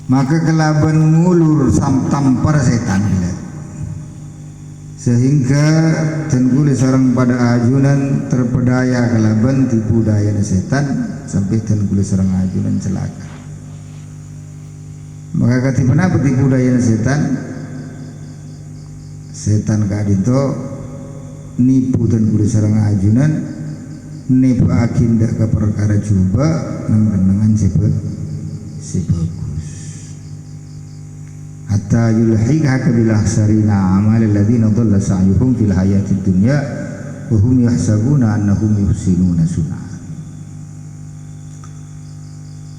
maka kelaban ngulur tampar setan bila. Sehingga tengguli sarang pada ajunan terpedaya kelaban tipu daya setan sampai tengguli sarang ajunan celaka. Maka ketimana tipu daya setan kadito nipu tengguli sarang ajunan nipu akinda ke perkara coba nang si bagus hatta yulhiqaka bil akhsarina amal alladziina dhalla sa'yuhum fil hayatid dunya wa hum yahsabuna annahum yuhsinuna sun'a.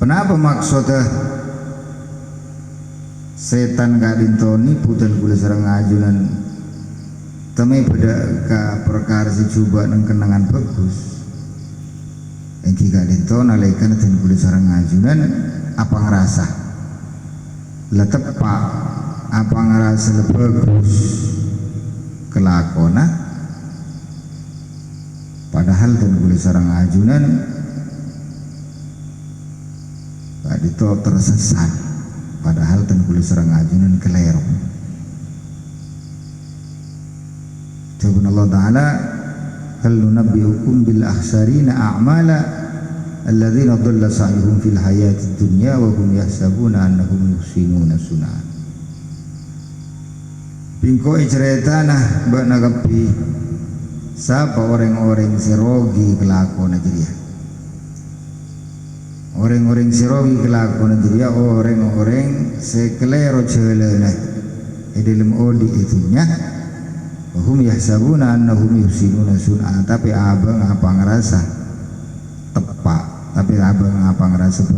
Kenapa maksudnya setan kadinto nipu dan kula sareng ajunan temai pada ka perkara si coba nang kenangan bagus. Engki kadinto nalaikan dan kula sareng ajunan apa ngerasa letepak apa ngerasa bagus kelakona padahal dan kula sareng ajunan kadito tersesat padahal dan kula sareng ajunan kelero. Jawabun Allah Ta'ala hal nunabbi'ukum bil akhsarina a'mala alladzina dhalla sa'yuhum fil hayatid dunya wa hum yahsabuna annahum yuhsinuna sun'a. Bingko iceretana mbak nagapi siapa orang-orang sirogi kelakon aja. Orang-orang sirogi kelakon aja orang-orang sekelero celana dalam odi itunya hum yahsabuna annahum yuhsinuna sun'a, tapi abang apa ngerasa tepat, tapi abang apa ngerasa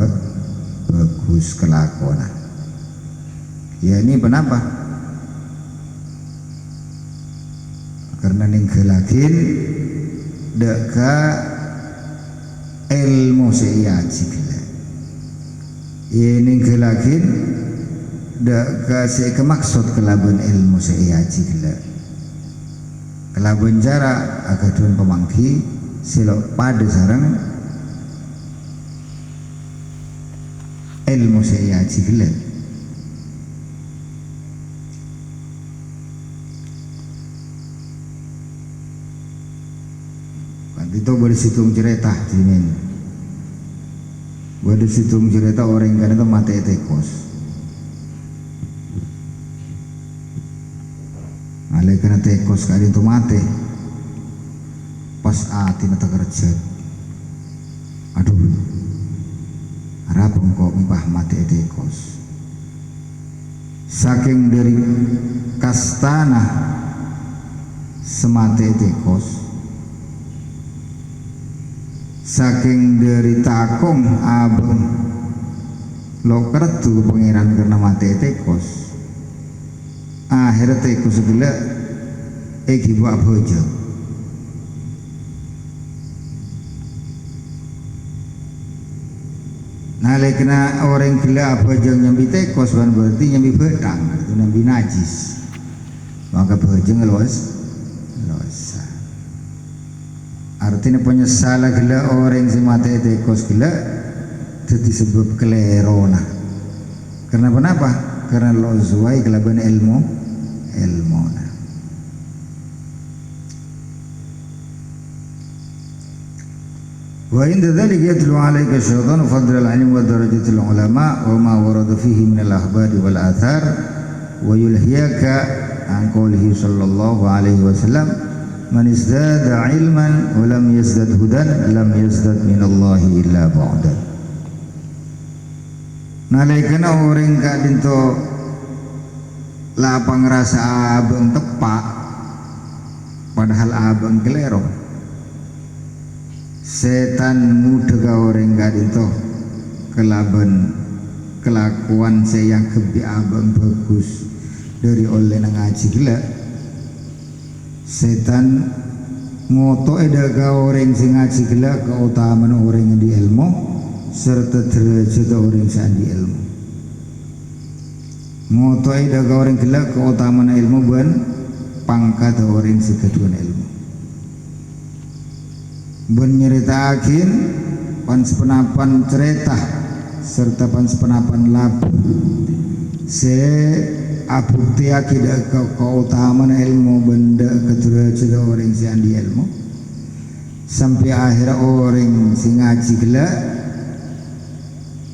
bagus kelakuan. Ya ini kenapa? Karena ninggelakin deka ilmu seiaji gila. Ya ninggelakin deka kemaksud kelaban ilmu seiaji gila. Kelaban jarak agaduan pemangki silok pada sarang ilmu saya cigelan. Kan itu bersitung cerita jimin. Bersitung cerita orang kan itu mati tekos. Alai kena tekos kali itu mati pas ati nata kerja aduh harap engkau mipah mati tekos saking dari kastana semate tekos saking dari takong abeng lo kertu pengiran karena mati tekos akhirnya tekos gila eki buat bojo nalekna orang gila bojo nyambi tekos berarti nyambi bedang itu nyambi najis maka bojo ngelos artinya penyesalan gila orang si mati tekos gila jadi sebab kelerona karena kenapa? Karena lo zuai kelaban ilmu wa inda dhalika yatlu alayka syaitan fadl al-ilm wa darajatil ulama wa ma warada fihi min al-akhbari wal athar wa yulhiyaka an qawlihi sallallahu alaihi wasallam man izdada ilman wa lam yazdad hudan lam yazdad min Allah illa ba'da. Nalaikana orang kadinto lapang rasa abang tepak padahal abang kelero setan muda orang kadinto kelaban kelakuan saya kebi abang bagus dari oleh nang ngaji gila setan ngoto edaga orang sing ngaji gila keutamaan orang di ilmu serta derajat orang sandi ilmu ngotoy daga orang gila keutamaan ilmu buan pangkat orang segaduan ilmu buan nyerita akin pan sepenapan cerita serta pansepenapan lab se abukti akidah keutamaan ilmu benda ketura orang si andi ilmu sampai akhir orang si ngaji gila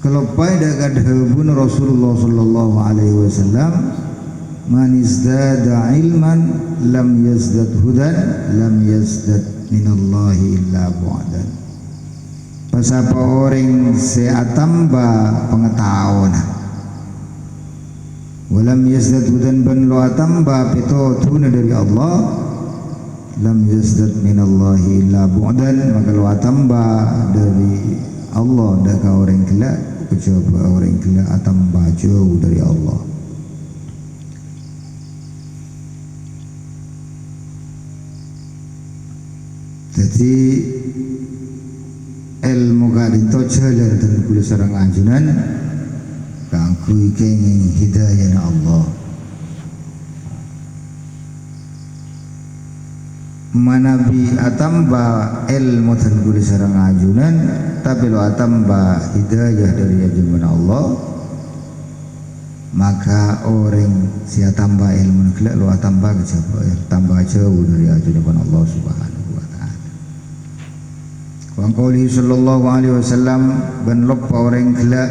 kelopai dekat hubun Rasulullah sallallahu alaihi wasallam man izdada ilman lam yazdad hudan lam yazdad minallahi illa bu'dan. Pasapa orang seatamba pengetahuan walam yazdad hudan ban lo atamba pito tuna dari Allah lam yazdad minallahi illa bu'dan maka lo atamba dari Allah daka orang gila kecoba orang gila atamba jauh dari Allah. Jadi ilmu kadinto jalan dan kula sareng anjunan kanggo kenging hidayah Allah. Manabi atamba ilmu dan kula sareng anjunan tapi lo atamba hidayah dari ajunan Allah maka orang si atamba ilmu kelak lo atamba kejaba tambah jauh dari ajunan Allah Subhanahu wa qawlihi sallallahu alaihi wasallam ban loppa orang kelak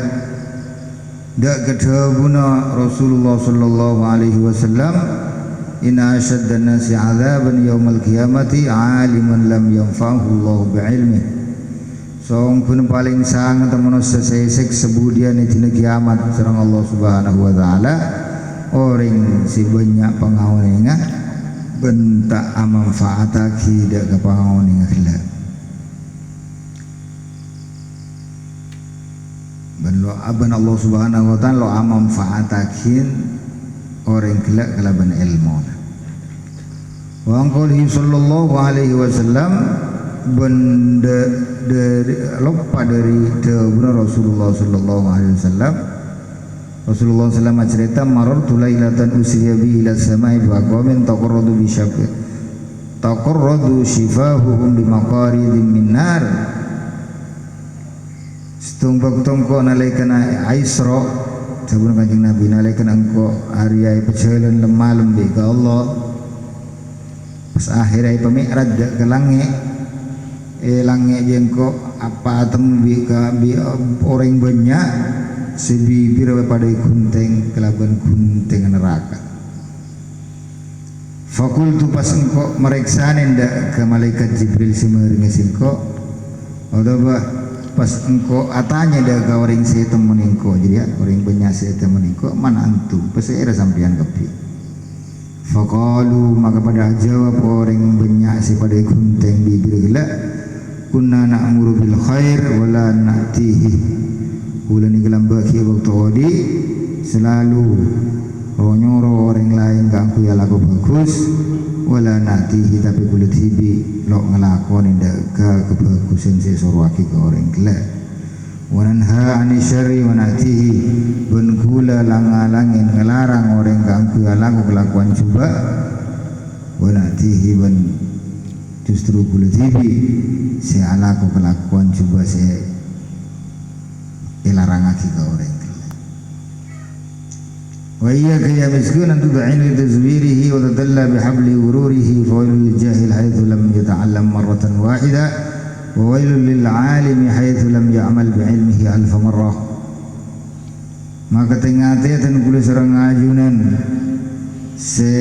dak kedabuna Rasulullah sallallahu alaihi wasallam inna asyaddan nasi azaban yaumal qiyamati aliman lam yanfa'hu Allah bi'ilmi song pun paling sangat manusia sesek sebudian dina kiamat sareng Allah Subhanahu wa taala orang si banyak pangawenga bentak amanfaataki dak kapangawenga kelak lo aban Allah Subhanahu wa taala lo amanfaatakin orang kelak kalaban ilmu. Wa qawlihi sallallahu alaihi wasallam benda dari lupa dari dawuh Rasulullah sallallahu alaihi wasallam Rasulullah sallallahu cerita marartu lailatan usriya bi ila samai fa qawmin taqarradu bi syafaq taqarradu shifahuhum bi maqaridin min nar tumbak tongko nalaikan Aisra sabun kanjeng Nabi nalaikan engko hari perjalanan malam di ke Allah pas akhir ay pemi'raj ke langit langit jengko apa tembi ke orang banyak sebibir pada gunting kelaban gunting neraka fakultu pas engko meriksanin dak ke malaikat Jibril simering singko odobah pas engko atanya dah orang saya temen engko jadi ya orang banyak saya temen engko mana antum pas saya sampean kepi faqalu maka pada jawab orang banyak si pada gunting bibir gelak kunna na'muru bil khair wala na'tihi ulan gelam baki waktu odi selalu nyoro orang lain kangku ya laku bagus wala na'tihi tapi kulit hibi lo ngelakoni daga kebagusan sesuatu ke orang gelap wananha ani syarri wa na'tihi ben kula langalangin ngelarang orang kangku ya laku kelakuan coba wa na'tihi ben justru kulit hibi saya laku kelakuan coba saya ilarangaki ke orang wa iyyaka ya miskun an tud'in li tazwirihi wa tadalla bihabli wururihi fa wailul lil jahil haythu lam yata'allam marratan wahida wa wailul lil 'alimi haythu lam ya'mal bi 'ilmihi alf marrah maka tengate ten kula sareng ngajunan se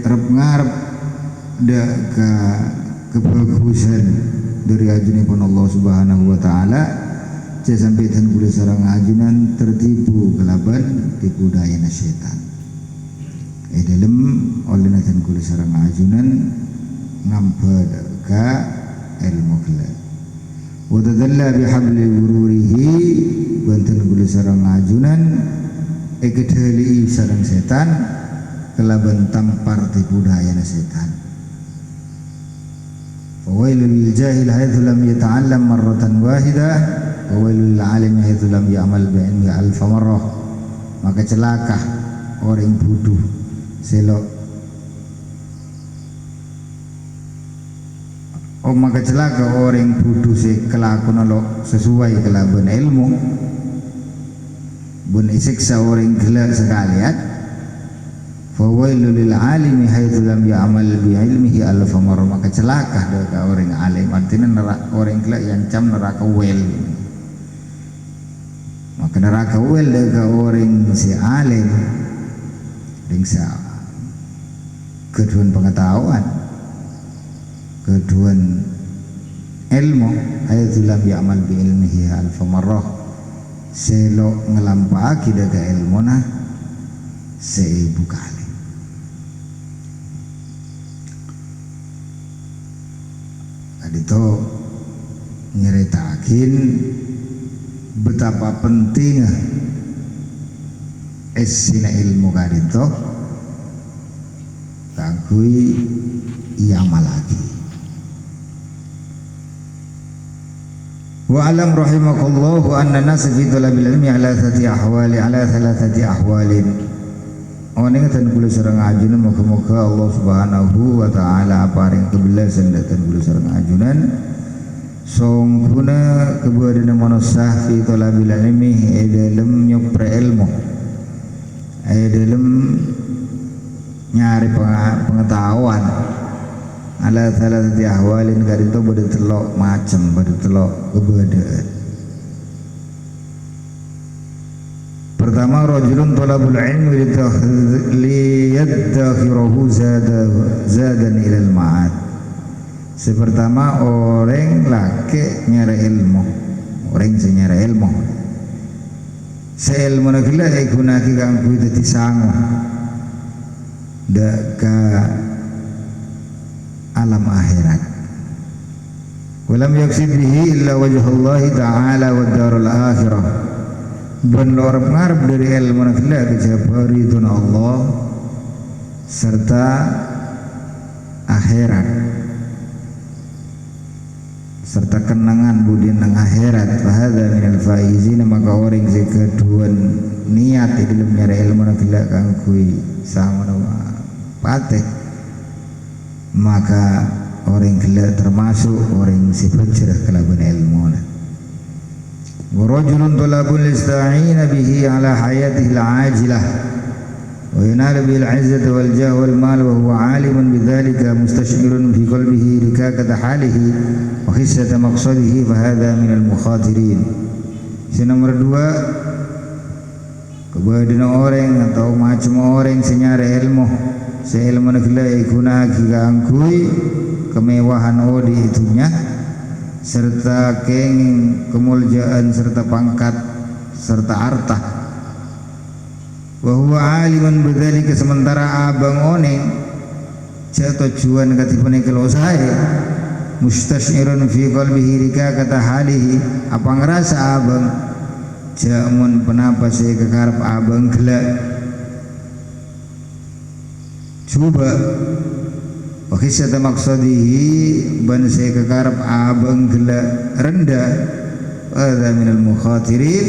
rep ngarep da ka kebagusan dari ajunipun Allah Subhanahu wa taala saya sampai dan kula sareng ajunan tertipu kelaban tipu daya setan. Dalam oleh dan kula sareng ajunan ngampad ka ilmu kula. Wa tadalla bihabli wururihi banten kula sareng ajunan kedeli sareng setan kelaban tampar tipu daya setan. Fa wailul lil jahil haitsu lam yata'allam marratan wahidah wailul alim haitsu lam ya'mal bi'ilmi alf marrah maka celaka orang bodoh selok maka celaka orang bodoh se kelakon lo sesuai kelaban ilmu bun isiksa orang gila sekalian. Fawailul lil alimi haitsu lam ya'mal bi ilmihi alfa marra, maka celaka deka orang alim, artinya neraka orang gila yang cam neraka wel. Maka neraka wel deka orang si alim ringsa keduan pengetahuan, keduan ilmu, haitsu lam ya'mal bi ilmihi alfa marrah, selo ngelampaaki deka ilmuna seibu kali. Itu nyeritakin betapa pentingnya esina ilmu kadito kagui iamal lagi. Wa alam rahimakallahu anna nas fi talabil ilmi ala thalathati ahwalin. Oni ngeten kula sareng ajunan moga-moga Allah Subhanahu wa taala paring kebelasan datan kula sareng ajunan songkuna kebuadana manusia fi talabil ilmi dalam nyopre ilmu, dalam nyari pengetahuan ala thalathati ahwalin kadito bade telok macem, bade telok kebuadaan. Pertama, rajulun talabul ilmi liyaddakhirahu zadan ilal ma'ad. Sepertama orang laki nyari ilmu, orang nyari ilmu. Seilmu nakila ikunaki kangku dadi sangu ka alam akhirat. Walam yaksid bihi illa wajhallahi ta'ala wa darul akhirah. Dan orang ngarep dari ilmu nakila kejaba ridun Allah serta akhirat, serta kenangan budi nang akhirat. Fahadha minal faizin, maka orang si keduan niat di dalam nyari ilmu nakila kangkui sama nama pateh, maka orang gila termasuk orang si bercerah kelaban ilmu. ورجل طلب ليستعين به على حياته العاجلة وينال به العزة والجاه والمال وهو عالم بذلك مستشعر في قلبه ركاكة حاله وخسة مقصده فهذا من المخاطرين. Nomor 2, keberadaan orang atau macam orang senyara ilmu, seilmu negala ikuna kigangkui kemewahan odi itunya serta kenging kemuliaan serta pangkat serta harta. Wa huwa aliman bidzalika, sementara abang oneng tujuan katipane kalau saya mustasyirun fi qalbihi rika kata halihi, apa ngerasa abang jamun penapa saya kekarep abang gelak coba wakisata maksadihi ban saya kekarep abang gelak rendah ada minal mukhatirin,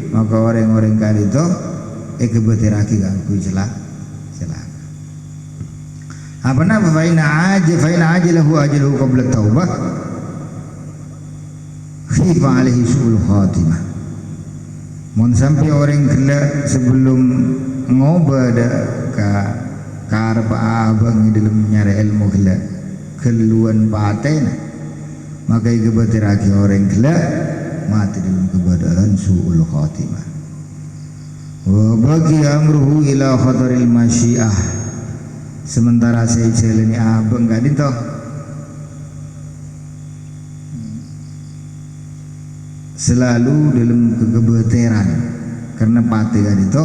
maka orang-orang kali itu kebetiraki ganggu celaka. Apa nama faina ajalahu ajaluhu qabla taubah khifa alaihi su'ul khatimah. Mun sampai orang gelak sebelum ngobada karep abang dalam nyari ilmu gelak keluan paten, maka kebetiraki orang gelak mati dalam keadaan su'ul khatimah. Wa bagi amruhu ila khataril masyiah, sementara saya jalani abang gak dito selalu dalam kegebeteran karena pati gak dito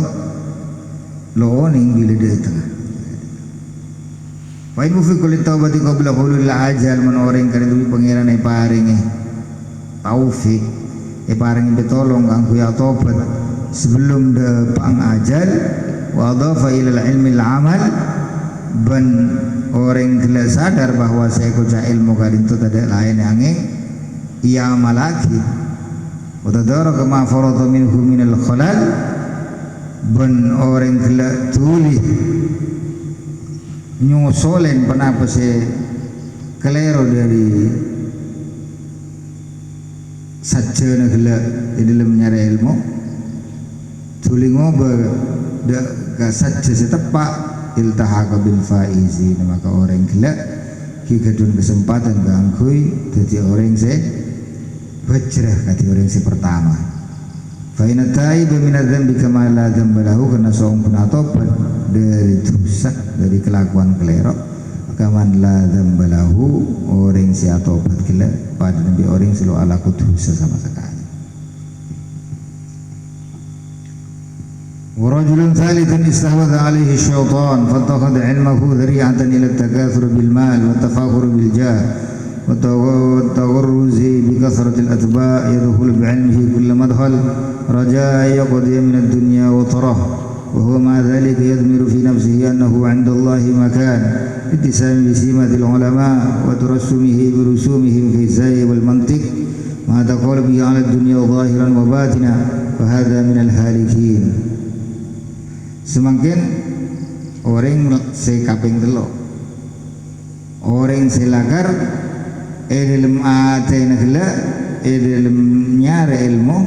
lo oning bila dia tengah. Wa in fi kulli taubati qabla hulul ajal, menoreng kan itu pangeran paringi taufik paringi betolong kanggo ya tobat sebelum depang ajal. Wa adhafa ila ilmi al-amal, ban orang gila sadar bahwa saya kuca ilmu kadin itu tidak lain angin ia malaki wa tadaraka ma farada minhu min al-khalal, ban orang gila tuli nyusolen penapa saya kelero dari sajana gila di dalam nyari ilmu tulingo dak kasat setepak iltahaqa bil faizin, maka orang gila ki kedun kesempatan gangkui dadi orang se wajrah kati orang se pertama. Fa inna ta'iba min adzambi kama la dzamba lahu, karena seorang pun tobat dari dosa, dari kelakuan kelerok, kama la dzamba lahu, orang si tobat gila pada nabi orang selalu alaku dosa sama sekali. ورجل ثالث استحوذ عليه الشيطان فاتخذ علمه ذريعة إلى التكاثر بالمال والتفاخر بالجاه والتغرز بكثرة الأتباع، يدخل بعلمه كل مدخل رجاء يقضي من الدنيا وطره، وهو مع ذلك يضمر في نفسه أنه عند الله مكان، اتسام بسمة العلماء وترسمه برسومهم في الزي والمنطق ما تقول به على الدنيا ظاهرا وباطنا، فهذا من الهالكين. Semakin orang sekaping telo, orang selakar, dalam ate nagla, dalam nyare ilmu,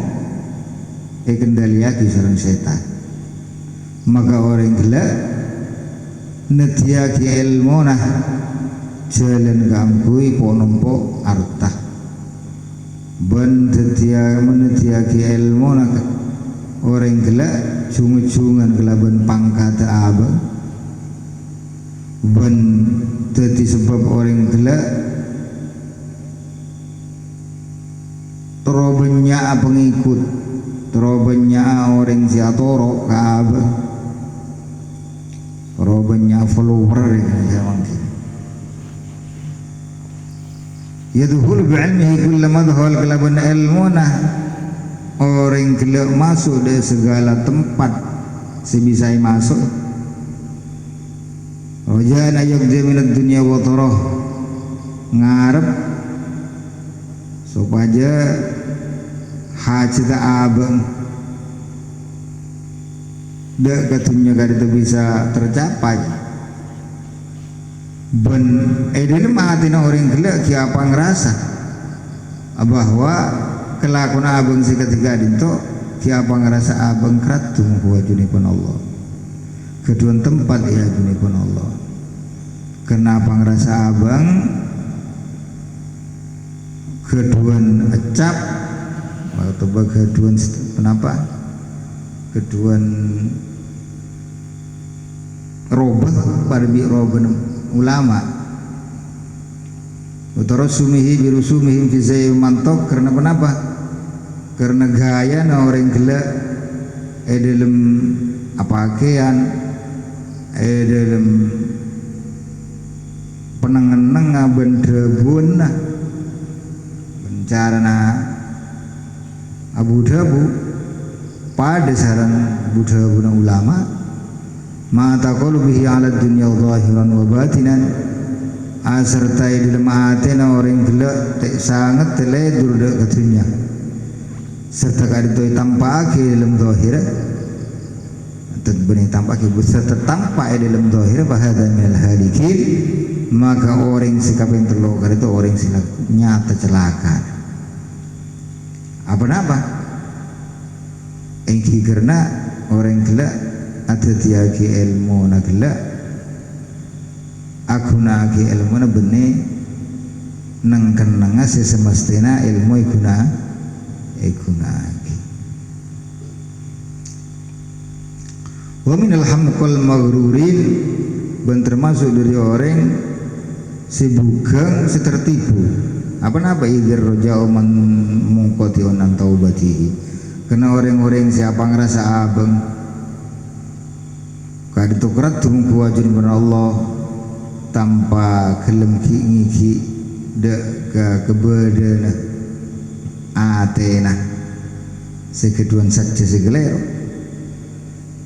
kendaliaki sarang setan. Maka orang gila, netiaki ilmu nah, jalan gangkui ponompo arta. Ben menetiaki ilmu nah, orang gila cungan kelaban pangkat abang ben tadi sebab orang gila terobanya pengikut, terobanya orang siatoro ke abang, terobanya follower ya mungkin. Yadkhul bi'ilmihi kulla madkhal, kelaban ilmuna orang gila masuk dari segala tempat sebisai masuk. Rojana yaqdi minad dunya wa tarah, ngarep supaya hajat abang dak katunya kada itu bisa tercapai. Ben edene mahatina orang gila ki apa ngerasa bahwa kelakuan abang si ketiga dinto siapa ngerasa abang kratung kuat junipun Allah, kedua tempat ya junipun Allah. Kenapa ngerasa abang kedua ecap atau kedua kenapa kedua robah pada bi robah ulama utarasumihi birusumihim fi zai mantok, karena kenapa? Karena gaya na orang gila dalam pakaian, dalam penengen-nenga bendebun bencara na Abu Dhabu pada sarang Abu Dhabu na ulama ma taqulu bihi ala dunya zahiran wa batinan, sertai dalam hati na orang gila sangat teledur dak katunya, serta kali itu tampak dalam zahir, benih tampak serta tampak dalam zahir, bahada minal halikin, maka orang sikap yang terlokar itu orang silap nyata celaka. Apa-apa? Engki karena orang gila ada tiagi ilmu na gila, aku nagi ilmu na benih nang kenanga sesemestina ilmu ikuna nagi. Wa minal hamqal maghrurin, ben termasuk dari orang sibukang setertipu. Apa-apa idzir roja'u man mungqati'un an taubatihi, karena orang-orang siapa ngerasa abang kada tukrat tunggu wajib Allah tanpa kelem ki dak kebedana atena sekeduan saja segelero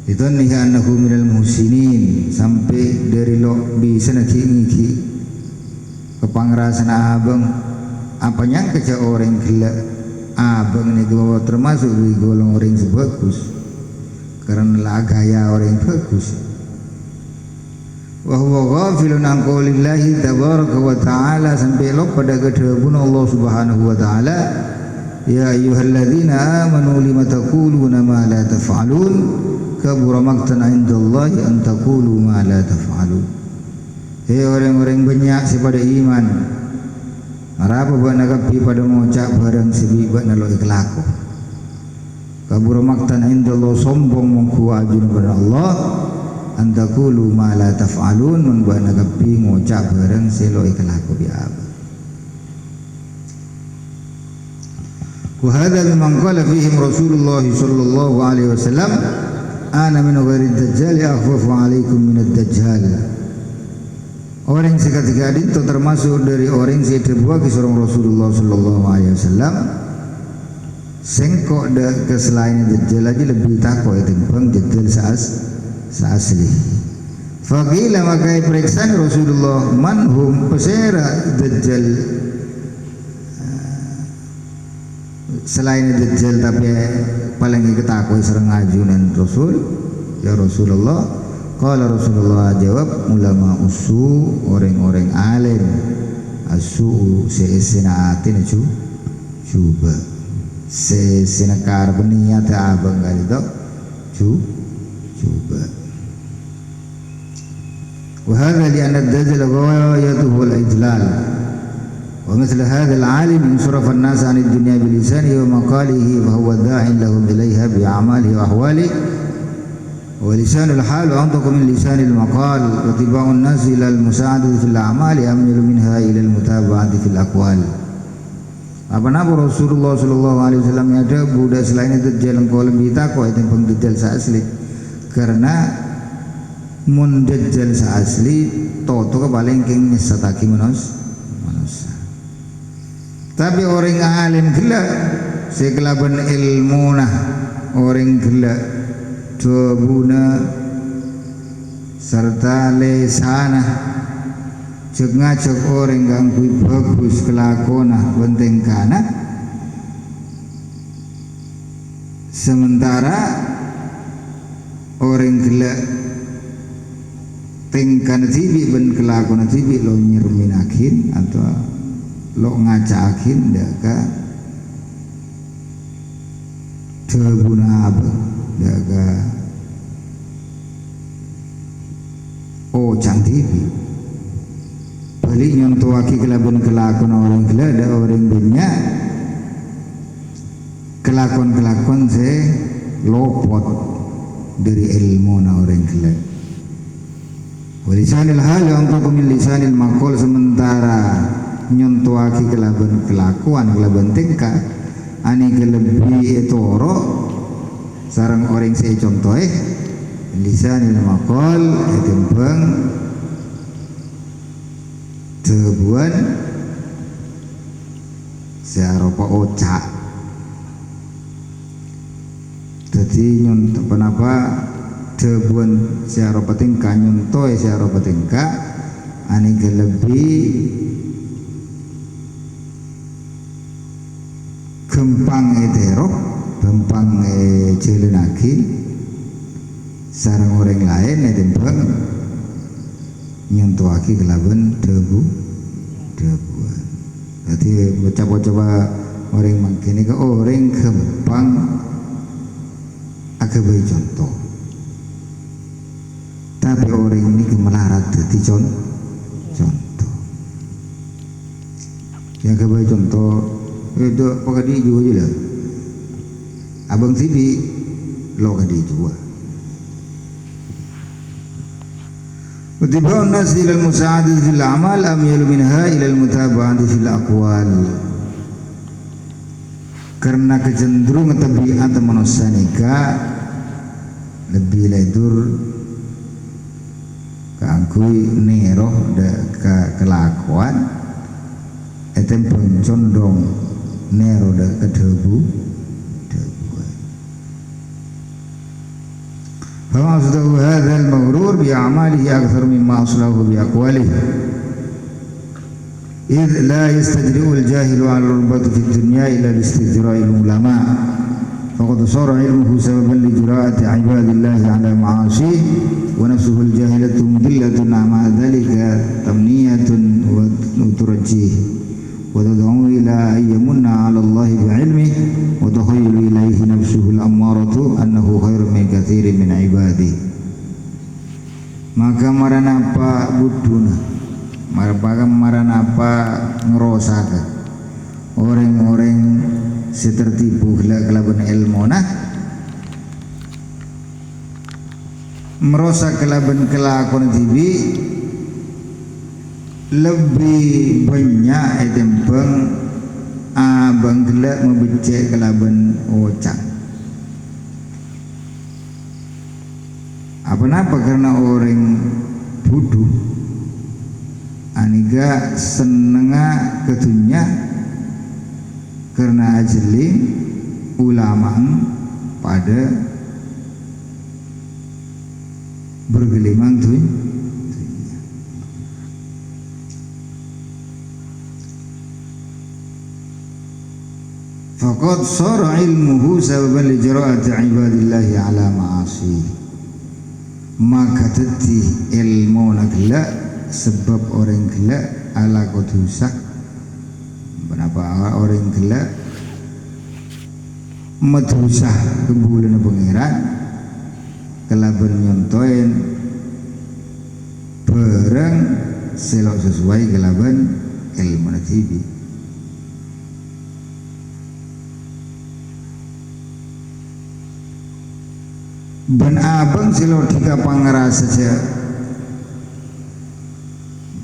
itu nih anahu minal muhsinin, sampai dari lo bisa nak ki kepangrasan abang apa yang kerja orang gila abang ni gua termasuk di golong orang sebagus karena lah gaya orang bagus. Wa huwa ghafilun an qaulillahi tabaraka wa ta'ala, sampai lo pada kedebun Allah Subhanahu wa ta'ala ya ayyuhalladzina amanu lima taquluna ma la taf'alun kabura maqtan 'indallahi an taqulu ma la taf'alun. Hei orang-orang banyak sepada iman, arapa buat nagapi pada mengucap barang sebi buat nalo ikhlaku. Kabura maqtan 'indallahi sombong mengku ajun kepada Allah an taqulu ma la taf'alun membuat nagapi mengucap barang selo ikhlaku biaba. Wa hadha mimman qala fihim Rasulullah sallallahu alaihi wasallam ana min ghairi dajjal akhwafu alaikum min ad-dajjal. Orang seketika itu termasuk dari orang yang terbuat ke seorang Rasulullah sallallahu alaihi wasallam sengkok dah ke selain dajjal aja lebih takut timbang dajjal asli. Faqila maka periksa Rasulullah manhum pesera dajjal selain dajjal tapi paling ketakut serang ajunan Rasul. Ya Rasulullah, qala Rasulullah jawab ulama usu orang-orang alim asu sesenaatin cuba sesenakar beniat abang kali itu cuba. Wa hadha li anna ad-dajjal ghayatuhu al-ijlal. ومثل هذا العالم إن صرف الناس عن الدنيا بلسانه ومقاله فهو داع لهم إليها بأعماله وأحواله ولسان الحال أنطق من لسان المقال واتباع الناس إلى المساعدة في الأعمال أميل منها إلى المتابعة في الأقوال. Apa-apa Rasulullah sallallahu alaihi wasallam ada budak selain dajjal engkau lebih takut itu pun dajjal asli karena mun dajjal asli toto paling king nisataki manusia. Tapi orang alim gila sekelaban ilmu nah orang gila tubuna serta lesana cek ngacok orang ganggu bagus kelakona penting kana sementara orang gila tingkan tibi ben kelakona tibi lo nyerminakin atau lo ngacakin daga teguna apa daga cantik balik nyontoh aki kelaban kelakon orang gila ada orang banyak kelakon saya lopot dari ilmu na orang gila. Walisanil hal untuk lisanil makul sementara nyontoaki kelakuan kelaban tingkah ani lebih etoro sarang orang saya contoh lisanil maqal etembang tebuan searopa ocak jadi nyontoh kenapa tebuan searopa tingkah nyontoh searopa tingkah ani lebih gempang eterok, gempang jelenaki, sarang orang lain edembang nyentuhaki kelaban debuan. Jadi coba orang mangkini ke orang gempang agak baik contoh. Tapi orang ini kemelarat jadi contoh. Yang kebaik contoh itu pokoknya juga je lah. Abang Sibi lo kadi juga. Watiba'un nas ila al-musa'adati fil a'mal am yalu minha ila al-mutaba'ati fil aqwal. Karena kecenderungan tabiat manusia nikah lebih ledur keangkui neroh kelakuan etem condong nero da kedebuan. Fama asdahu hadzal maghrur bi a'malihi akthar mimma aslahu bi aqwalihi. إذ لا يستجرئ الجاهل على الرغبة في الدنيا إلا باستجراء العلماء فقد صار علمه سببا لجراءة عباد الله على معاصيه ونفسه الجاهلة مضلة مع ذلك تمنية وترجيه wa tad'u ila ayyamunna 'ala Allah bi'ilmi wa takhayyalu ilaihi nafsuhu al-ammaratu annahu khairun min katsirin min ibadihi. Maka maranapa buduna maranapa ngerosaka orang-orang setertipu kelaban ilmona merosak kelaban kelakon tibi lebih banyak etempeng abang gelak membecek kelaban ocak. Apa karena orang bodoh aniga senenga ketunya karena ajli ulama pada bergelimang tuh. Faqad sara ilmuhu sababan li jara'ati ibadillahi ala ma'asi. Maka tadi ilmu nak gelak sebab orang gelak ala kodosa. Kenapa orang gelak madosa kebulan pangeran kelaban nyontoin barang selok sesuai kelaban ilmu nasibi. Ben abang silo tiga pangeras saja.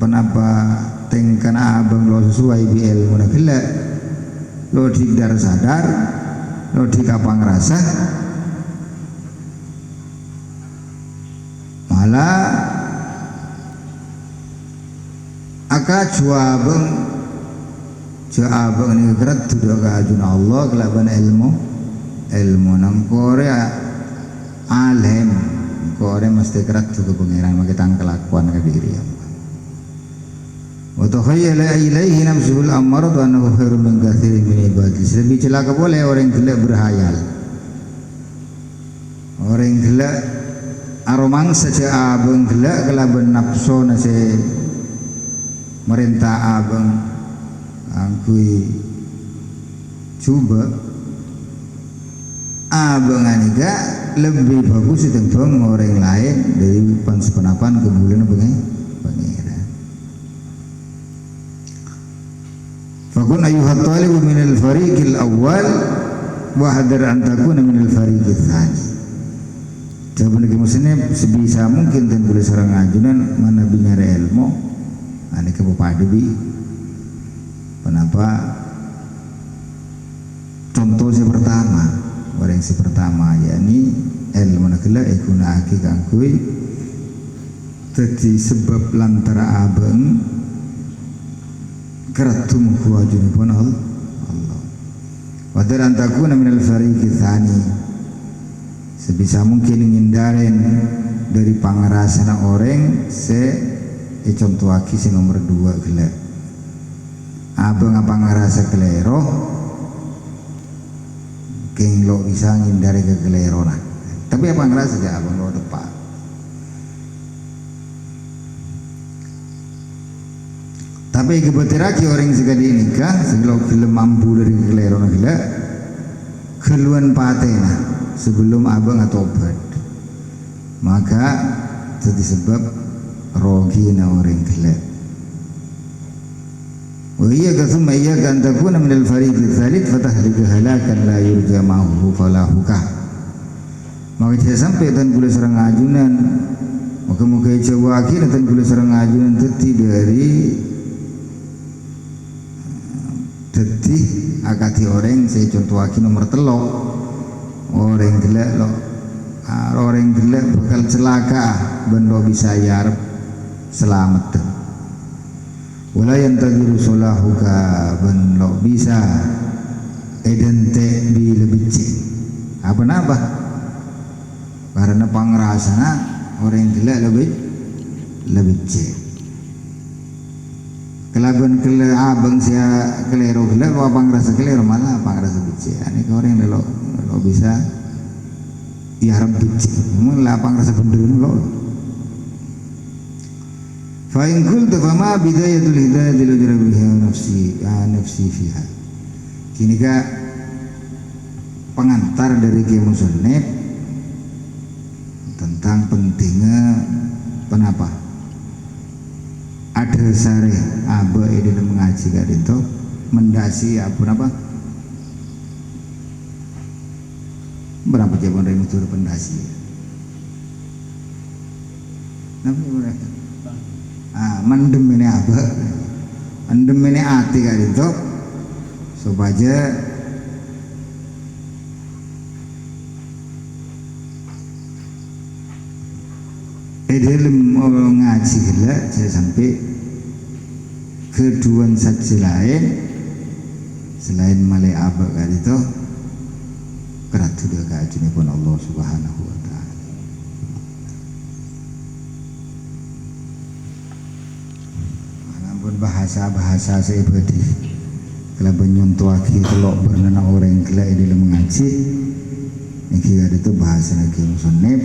Kenapa tengkan abang lo sesuai bi ilmu nak gelak lo tidak sadar lo tiga pangerasa malah aka juabeng ini kerat tidak kajun Allah kelaban ilmu nang Korea alim Korea mesti kerat juga pengiran maka tang kelakuan ke diri wa takhayyala ilaihi nafsuhul ammaratu annahu khairun min katsirin min ibadihi. Lebih celaka boleh orang gelak berhayal. Orang gelak aromang saja abang gelak kelaban nafsu nase merintah abang angkui coba abang aniga lebih bagus tentang orang lain dari pensepenapan kemuliaan pangeran. Fakun ayuhat talibu minal fariqil awal wa hadar an takuna minal fariqil tsani. Jawaban lagi maksudnya sebisa mungkin dan boleh seorang ajunan mana binyara ilmu ane kepada bi. Kenapa? Contoh si pertama, orang si pertama yakni ilmu nakala ikuna aki kangkui tadi sebab lantara abang keratum kuajun pun Allah. Wadar antakuna minal fariqi tsani. Sebisa mungkin ngindarin dari pangerasana orang contoh aki si nomor 2 gelak. Abang apa ngerasa kelero keng lo bisa ngindari ke kelero nah. Tapi apa ngerasa aja abang lo tepat. Tapi kebetiraki orang sekali nikah sebelum film mampu dari keleron gila keluan patena sebelum abang atau obat maka jadi sebab rogi na orang gila. Wahia kasum iya kan takuna min al-fariq al-thalith fatahlika halakan la yurja ma'hu falahuka. Maka saya sampai dan kula serang ajunan muka-muka jawa akhir dan kula serang ajunan teti dari akati orang saya contoh aki nomor telok orang gelak lo orang gelak bakal celaka bendo bisa yarab selamat wala yantaziru solahuka bendo bisa edente bi lebih apa napa karena pangrasana orang gelak lebih kelaban kele abang sia kelero gelak apa ngerasa kelero malah apa ngerasa bici ini orang lo bisa ya harap bici malah apa ngerasa bener lo Fa in qultu fama bidayatul hidayatil ujra biha nafsi fiha. Kini ka pengantar dari Kiai Musannif tentang pentingnya penapa ada sare aba di dalam mengaji kak itu mendasi apa berapa jawaban dari mutur pendasi namanya mereka mendem ini aba mendem ini hati kak itu supaya dalam ngaji gila saya sampai keduan saja lain selain malai abak kali itu keratu dia kajian pun Allah Subhanahu Wa Taala. Walaupun bahasa saya berarti kalau menyontoh akhir kalau bernana orang kelak dalam mengaji ini kira itu bahasa lagi musonib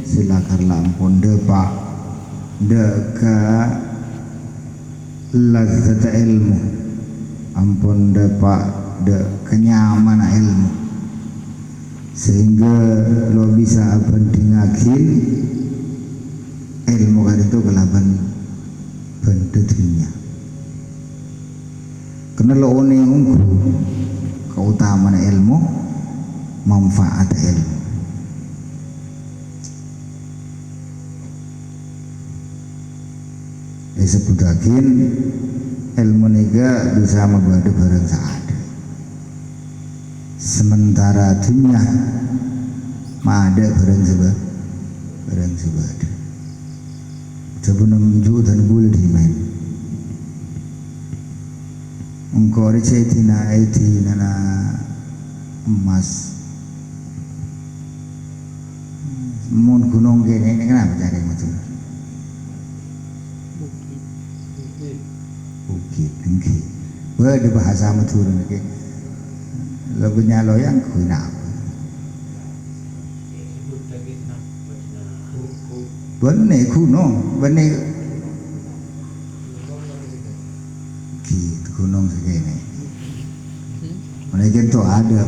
silakan lampun depak deka lazat ilmu ampun depak de kenyamanan ilmu sehingga lo bisa bandingakin ilmu kan itu kelaban benda dunia karena lo one unggu keutamaan ilmu manfaat ilmu. Sebutakin ilmu niga bisa membantu barang saada sementara dunia ada barang sebada coba menunjuk dan boleh dimain engkau ricetina nana emas mun gunung ini kenapa cari macam bukit tinggi, ada bahasa Madura ni, lagunya loyang kuna. Benih kuno, benih gunung segini. Mereka tu ada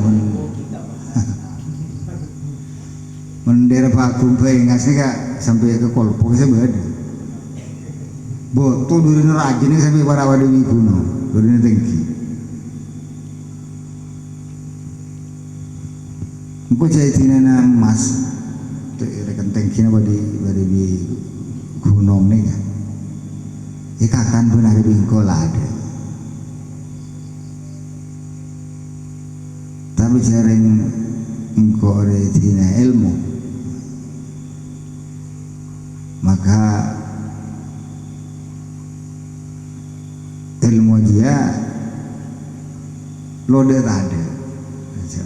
mendera pakum ngasih kak sampai ke kolpok saya berada. Boto duri neraja ni sampai para wadumi kuno, duri tinggi. Engkau cai tina emas, tu rekan tinggi na badi di gunung ni kan. Ikakan pun ada bingkol ada. Tapi jaring engkau tina ilmu, maka ilmu dia lo dia tak ada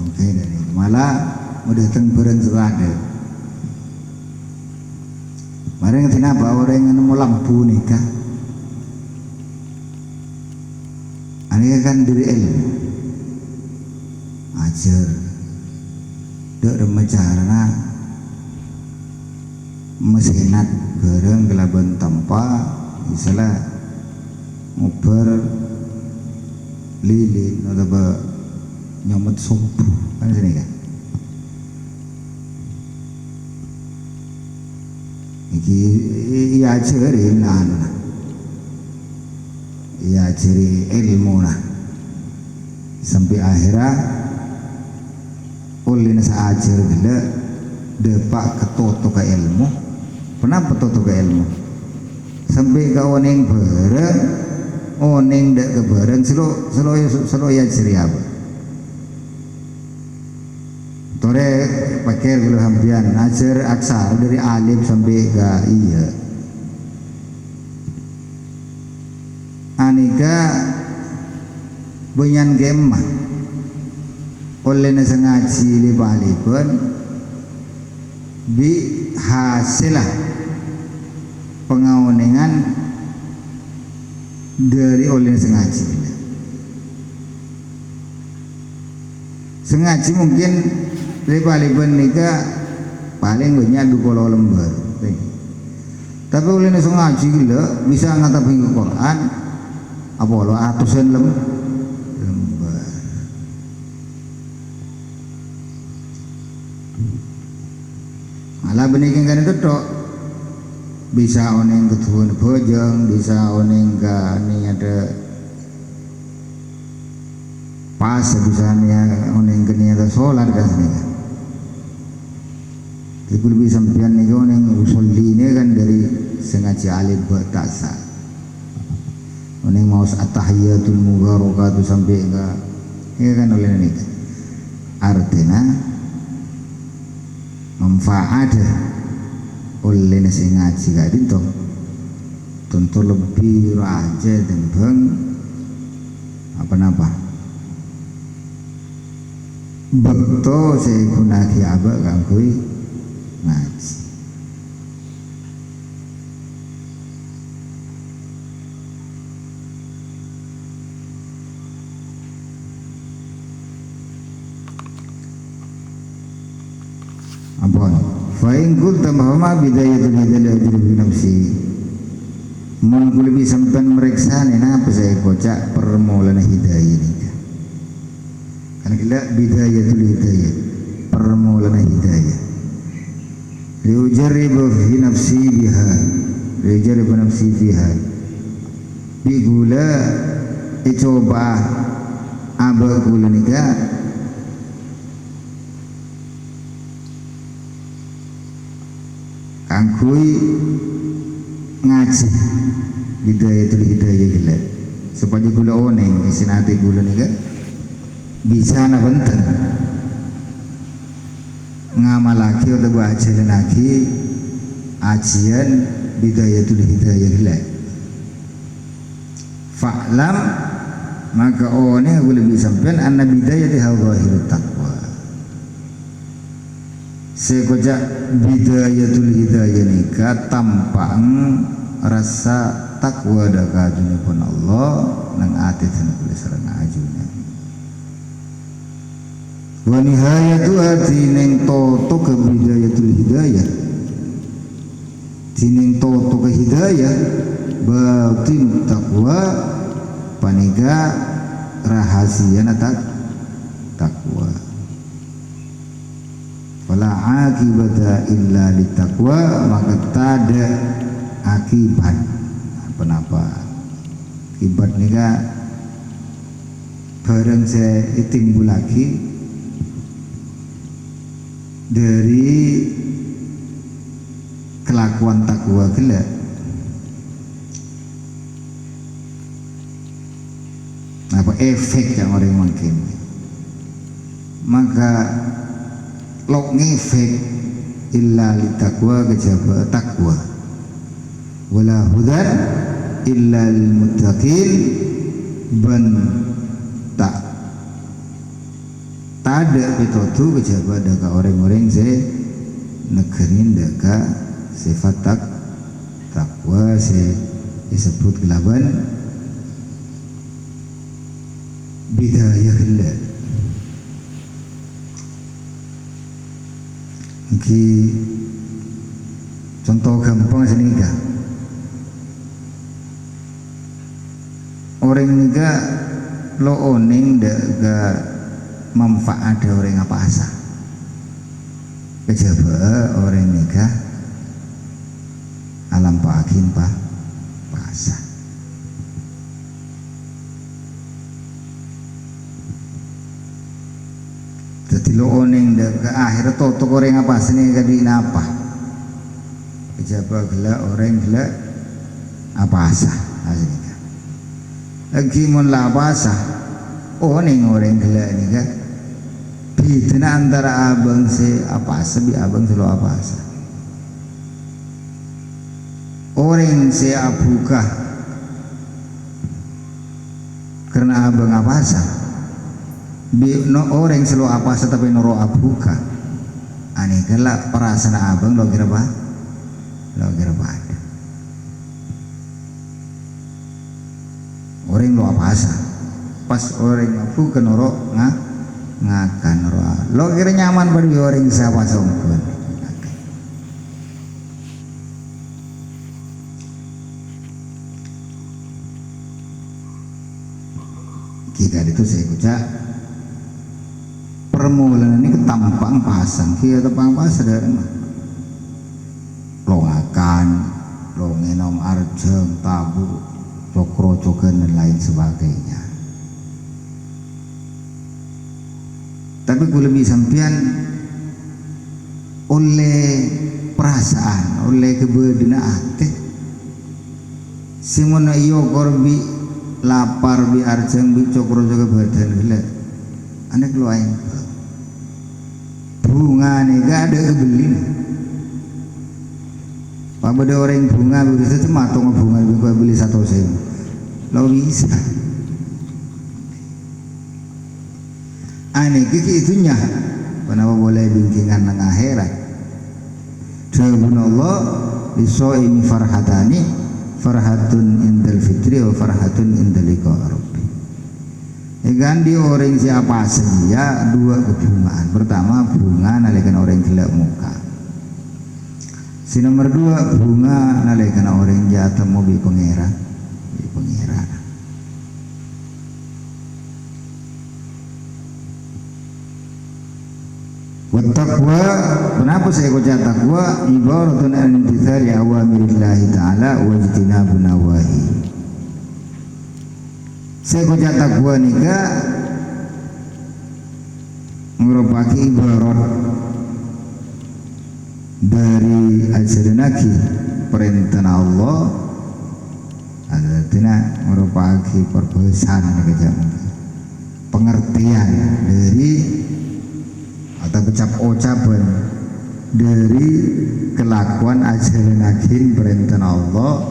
okay, dari malah mau datang bareng ada mari kenapa orang yang mau lampu nikah ini kan dari ilmu ajar dek remaja karena mesinat bareng kelaban tanpa misalnya ngoper lilin atau nyomot subuh kan sini kan iki iya ajarin iya ajari ilmu lah sampai akhirnya oleh nasa ajar bila depak ketoto ke ilmu kenapa toto ke ilmu sampai kawan yang bareng oneng dak kebareng selo ya ceria apa tore pakai gulu hampian ajar aksar dari alif sampai ke iya anika bunyan gemah oleh nasa ngaji lipat bi hasilah pengawenengan dari oleh sengaji mungkin lebar nikah paling banyak 20 lembar Tapi oleh nek ngaji gila bisa ngatapi Quran apa lo atusan lembar. Malah benih kan itu tok bisa oneng ketuan bojong, bisa oneng ini ada pas bisa nih oneng kini ada sholat kan sini kan. Jadi lebih sampian nih oneng usulli ini kan dari sengaja alif bertasa. Oneng mau at-tahiyatul mubarakatuh sampai enggak ini kan oleh ini kan. Artinya manfaat oleh nasi ngaji gak dinto tentu lebih raja tembang apa betul saya gunaki apa kangkui ngaji. Ampun. Fa'in qulta mahama bidayatul hidayah ajri nafsi. Mun kula bisa sampean meriksa nih apa saya kocak permulaan hidayah ini. Karena kita bidayatul hidayah, permulaan hidayah. Liujaribu fi nafsi biha, liujaribu nafsi fiha. Bigula coba aba kula nika kangkui ngaji hidayatul hidayah gila supaya gula oneng isinati gula nika bisa na benten ngamalaki atau ajaran lagi ajian hidayatul hidayah gila fa'lam maka oneng gula bisa sampean anna bidayati hawahirut taqwa sekojak bidayatul hidayah nikah tampang rasa takwa dakajuni pun Allah nang ati tanah kulis serang ajunya wa nihayatu hati neng toto ke bidayatul hidayah tineng toto ke hidayah batin takwa paniga rahasia natak takwa wala akibata illa litaqwa maka tada akibat apa akibat nika bareng saya timbul lagi dari kelakuan takwa gila apa efek yang orang mungkin maka lok ngefek illa li taqwa kejaba takwa wala hudan illa lil muttaqin ban tak tada pitotu kejaba daka orang-orang se negerin daka sifat takwa se disebut kelaban bidayah Allah. Iki contoh gampang senika orang niga lo oning daga manfaat orang apa asa kejaba orang niga alam pakin pasa jadi lo oning ke akhir toto goreng apa sini kadi napa kejaba gela orang gela apa asa asini kan lagi mon la apa asa oning orang gela ini kan bidana antara abang se apa asa bi abang selo apa asa orang se abuka karena abang apa asa no orang selalu apa tapi noro abuka aneh kala perasaan abang lo kira ada orang lo apa pas orang abuka noro ngakan noro lo kira nyaman bagi orang siapa songkon Jika itu saya ucap permulaan ini ketampang pasang kia tampang pasang dari mah longakan longenom arjeng tabu cokro coken dan lain sebagainya. Tapi ku lebih sampian oleh perasaan, oleh keberadaan hati. Simona iyo korbi lapar bi arjeng bi cokro juga badan gila. Anak lu aing bunga nih gak ada kebeli. Pak pada orang bunga begitu cuma tong bunga beli 1 sen. Lo bisa. Aneh kiki itunya kenapa boleh bingkingan nang akhirat. Subhanallah liso ini farhatani farhatun indal fitri wa farhatun indal liqa rabbi. Ikan di orang siapa saja 2 kebungaan. Pertama bunga nalikan orang gelap muka. Si nomor 2 bunga nalikan orang jatuh mau bi pangeran. Bi pangeran. Wattaqwa, kenapa saya baca takwa? Ibaratun an-imtithali awamirillahi ta'ala wa ijtinabun nawahi. Saya baca takwa nika merupakan ibarat dari ajaranaki perintah Allah, artinya merupakan perbahasan pengertian dari atau ucapan dari kelakuan ajaranaki perintah Allah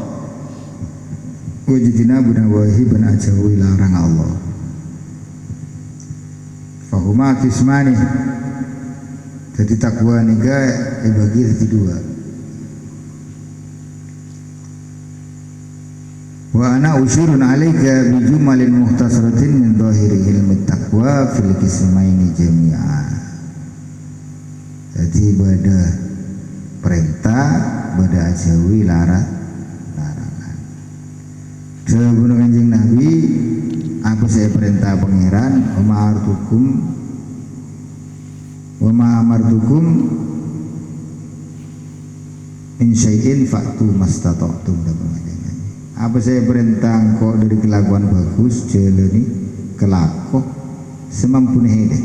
wajidina bunawahi benajawi larang Allah. Fahuma kismani. Jadi takwa niga dibagi jadi 2. Wa ana usyirun alaika bi jumalin muhtasaratin min dhahiri ilmi taqwa fil qismaini jami'a. Jadi pada perintah pada ajawi larangan. Sebelum kanjeng Nabi apa saya perintah pangeran wa ma amartukum min syai'in fa'tu mastata'tum. Apa saya perintah kok dari kelakuan bagus jalani kelaku semampunya hede.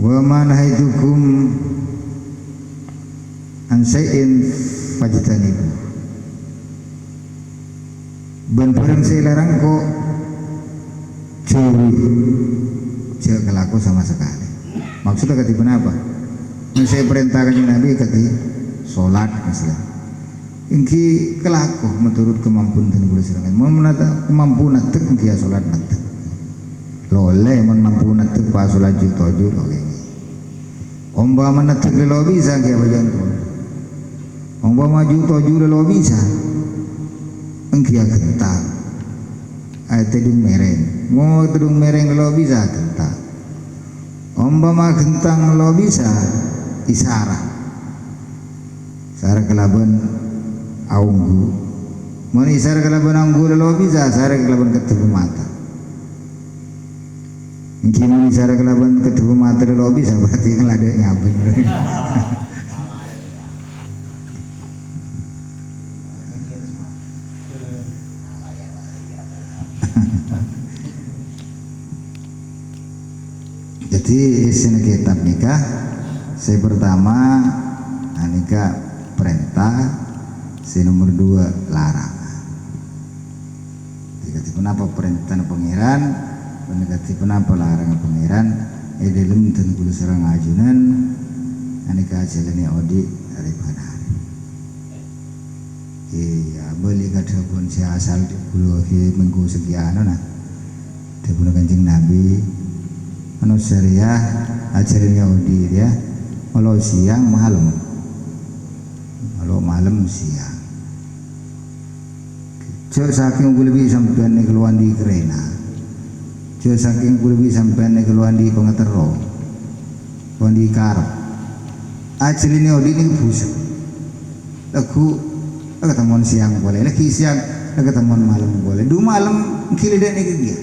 Wa ma nahaitukum an syai'in fajtanibu. Ben-bareng saya larang kok jauhi jangan kelaku sama sekali. Maksudnya ketipu apa? Yang saya perintahkan Nabi kati sholat misalnya. Ingki kelaku menurut kemampuan dan boleh silakan. Mau menata kemampuan natek ingki ya sholat natek. Loleh mampu natek pas sholat jutoju loleh. Omba menatek lelo bisa kia bagian tu. Omba maju toju lelo bisa. Engkia gentang, tedung mereng, mau tedung mereng lo bisa gentang, ombama gentang lo bisa isara kelaban aunggu, mau isara kelaban aunggu lo bisa, isara kelaban ketemu mata, mungkin isara kelaban ketemu mata lo bisa berarti kan ada nyabun. Jadi isinya kitab nikah saya pertama nikah perintah, si nomor 2 larang. Jadi kenapa perintah pangeran, negatif kenapa larang pangeran? Dalam dan kulo serang ajunan nikah jalani odi dari benar. Iya beli kadapun si asal di kulo minggu sekian nah. Dipun Kanjeng Nabi anu syariah ajaran Yahudi ya, kalau siang malam, kalau malam siang. Cek saking lebih sampean nih keluar di kerena, cek saking lebih sampean nih keluar di pengetero, keluar di karep. Ajaran Yahudi ini busuk. Aku ketemu siang boleh, lagi siang ketemu malam boleh. 2 malam kili dek ni dia.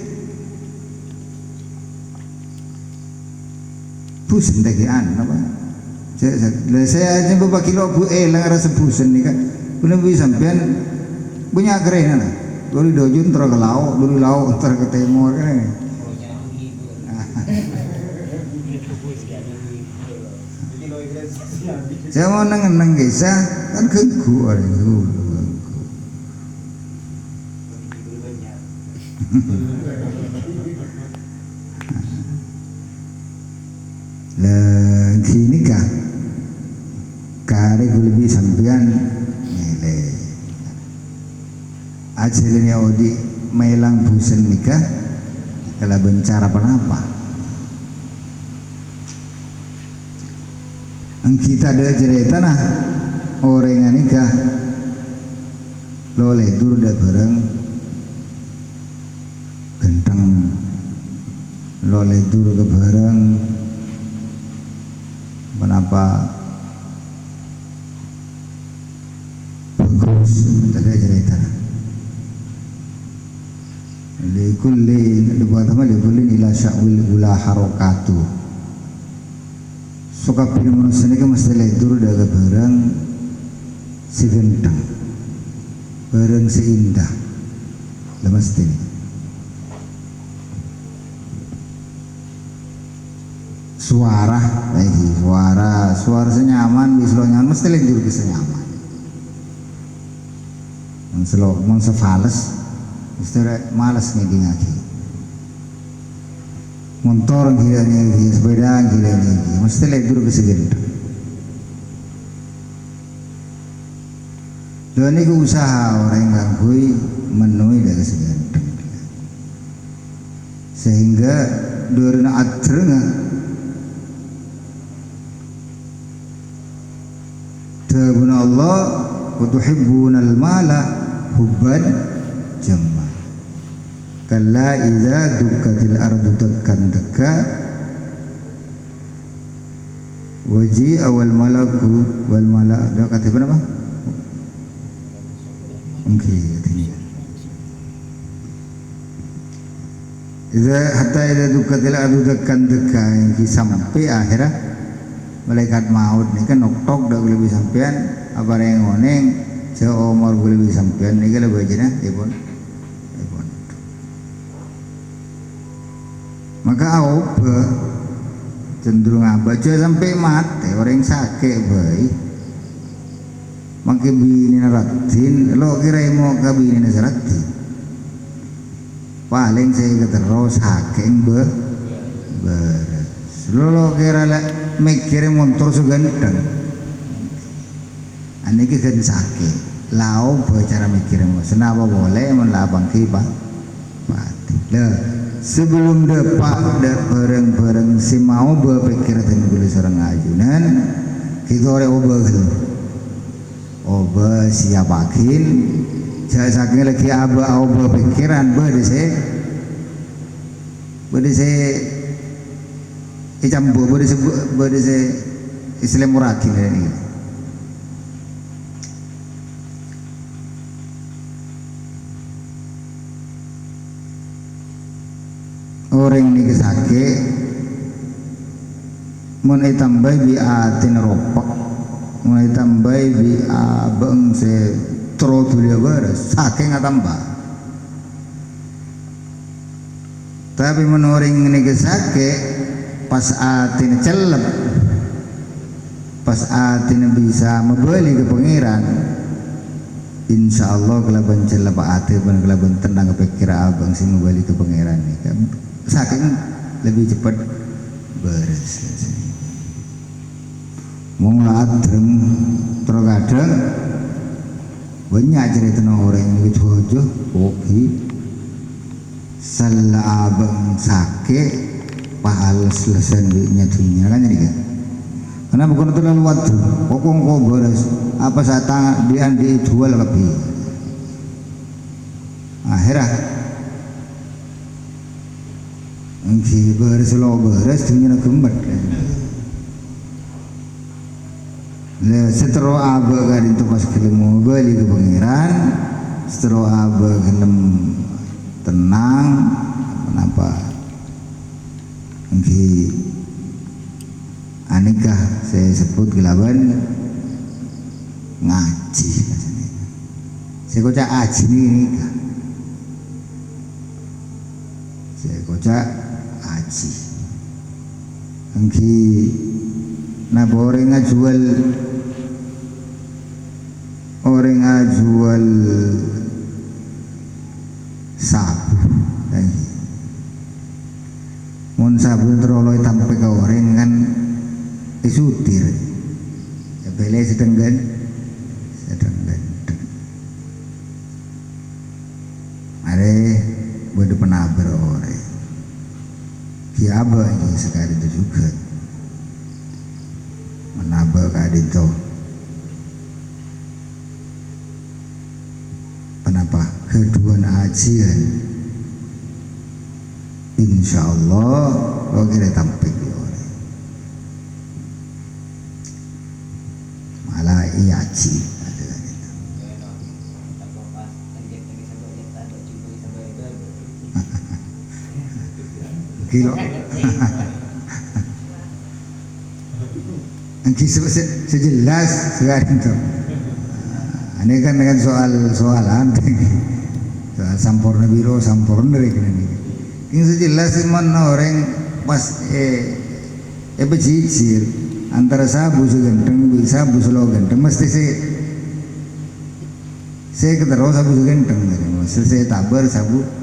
Pusing dagian apa? Saya aja beberapa kilo bu lang rasa pusing ni kan. Belum bisa sampean punya keren lah. Dulu dojun terus ke laut, dulu laut terus ke timur kan. Saya mau neng kisah kan kengku orang itu. Lagi nikah, kare lebih sampian nile. Ajalnya odi melang busen nikah, kalau bencara apa? Kita ada cerita nah orang yang nikah loleh dulu dah bareng genteng loleh dulu ke bareng kenapa bagus ada cerita likulli dibuat apa likulli ila sya'wil ula harokatu suka pilih manusia ini kan mesti ledur daga barang si genteng barang si indah lemas ini suara suara senyaman bisa nyaman mesti ledur bisa nyaman mau sefales mesti malas ngedi ngaki motor gila nih, sepeda gila nih, mesti ledur ke segera. Dan ini usaha orang yang ngakui menuhi dari segera. Sehingga dorina adrenga tabuna Allah wa tuhibbunal mala hubban jamma. Kalla idza dukkatil ardu dakkan dakka waji awal malaku wal malak dah kata apa? Mungkin ini. Idza dukkatil ardu dakkan dakka yang sampai akhirat malaikat maut ni kan nok-tok dah boleh sampean apa yang ngoneng jauh umur boleh sampean ni kalau bajana ibon. Maka apa cenderung baca sampai mati orang sakit baik makin bini naratin lo kira mau ke bini naratin paling saya keterus sakit beres lo kira lah mikir motor seganteng ane kita sakit lau cara mikir mau senapa boleh melabang kipas mati lah sebelum dapat bareng-bareng si mau berpikir dan boleh seorang ajunan kita orang oba siapakin saya sakit lagi aba pikiran berdese icambu berdese Islam murakin ini orang ini sakit mulai tambah biatin ropak mulai tambah biabang se trotulia beres sakit nggak tambah tapi orang ini sakit pas atin celep pas atin bisa membeli ke pangeran insya Allah kelaban celep ati pun kelaban tenang kepikiran abang sih membeli ke pangeran ini kan sakit lebih cepat beres mau ngadreng terkadang banyak cerita orang yang gitu aja oke salah abang sakit pahala selesai duitnya dunia kan jadi kan karena bukan terlalu waktu pokok kok beres apa saat dia dijual lebih akhirnya si beres lo beres dunia gembat le setelah aba kan itu pas kelemu beli ke pangeran setelah aba kelem tenang kenapa nggih anikah saya sebut kelaban ngaji rasanya. Saya kocak aji ini kah? Saya kocak aji. Nggih napa orang ngajual sabu. Mun sabu teroloi tampe ke orang kan isutir. Ya bele sedenggan. Are bodo penabar ore. Kiaba ini sekali itu juga menabak kadito. Kenapa? Kedua ajian insyaallah lo kira tampik di ore. Malah iaji. Kilo, angki sejelas sekarang itu. Ini kan dengan soalan, soal sampurna biro, sampurna dari ini. Ini sejelas mana orang pas berjijir antara sabu seganteng, sabu selo ganteng, mesti saya ketero sabu seganteng, mesti saya tabar sabu.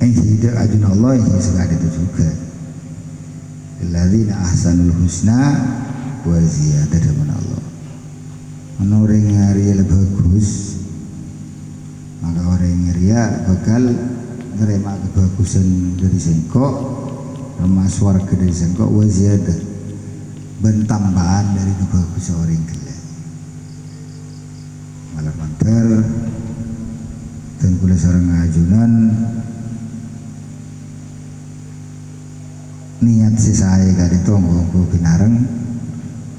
Hidup ajun Allah yang sekali itu juga. Alladzina ahsanul husna wa ziyadah dari Allah. Orang yang ria bagus, maka orang yang ria bakal menerima kebagusan dari sengkok, termasuk warga dari sengkok wa ziyadah, bentambahan dari kebagusan orang yang malah mantar dan kula sareng ajunan niat si saya kali itu ngomong binareng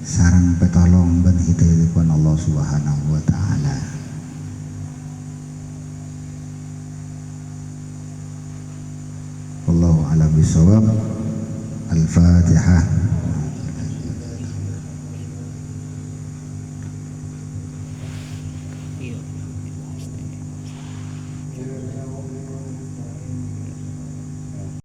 sarang petolong ben hidayahipun Allah Subhanahu wa taala. Wallahu a'lam bishawab. Al-Fatihah.